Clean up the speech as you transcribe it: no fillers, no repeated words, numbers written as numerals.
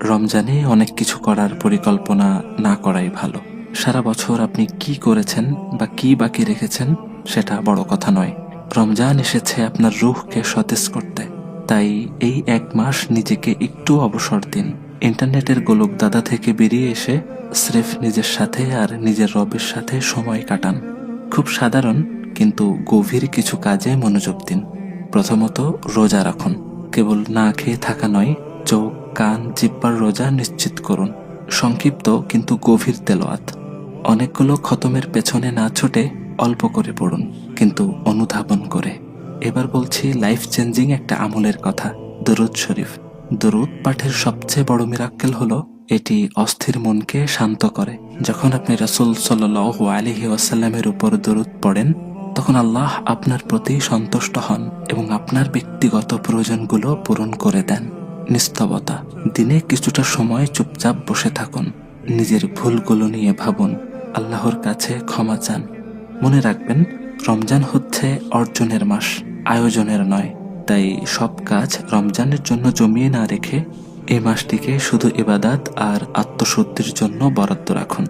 রমজানে অনেক কিছু করার পরিকল্পনা না করাই ভালো। সারা বছর আপনি কি করেছেন বা কি বাকি রেখেছেন সেটা বড় কথা নয়। রমজান এসেছে আপনার রূহকে সতেজ করতে। তাই এই এক মাস নিজেকে একটু অবসর দিন। ইন্টারনেটের গোলকদাদা থেকে বেরিয়ে এসে স্রেফ নিজের সাথে আর নিজের রবের সাথে সময় কাটান। খুব সাধারণ কিন্তু গভীর কিছু কাজে মনোযোগ দিন। প্রথমত, রোজা রাখুন। কেবল না খেয়ে থাকা নয়, চোখ, কান, জিহ্বার রোজা নিশ্চিত করুন। সংক্ষিপ্ত কিন্তু গভীর তেলাওয়াত। অনেকগুলো খতমের পেছনে না ছুটে অল্প করে পড়ুন, কিন্তু অনুধাবন করে। এবার বলছি লাইফ চেঞ্জিং একটা আমলের কথা, দরুদ শরীফ। দরুদ পাঠের সবচেয়ে বড় মিরাক্কেল হলো এটি অস্থির মনকে শান্ত করে। যখন আপনি রাসূল সাল্লাল্লাহু আলাইহি ওয়াসাল্লামের উপর দরুদ পড়েন, তখন আল্লাহ আপনার প্রতি সন্তুষ্ট হন এবং আপনার ব্যক্তিগত প্রয়োজনগুলো পূরণ করে দেন। নিস্তবতা। দিনে কিছুটা সময় চুপচাপ বসে থাকুন। নিজের ভুলগুলো নিয়ে ভাবুন, আল্লাহর কাছে ক্ষমা চান। মনে রাখবেন, রমজান হচ্ছে অর্জনের মাস, আয়োজনের নয়। তাই সব কাজ রমজানের জন্য জমিয়ে না রেখে এই মাসটিকে শুধু ইবাদাত আর আত্মশুদ্ধির জন্য বরাদ্দ রাখুন।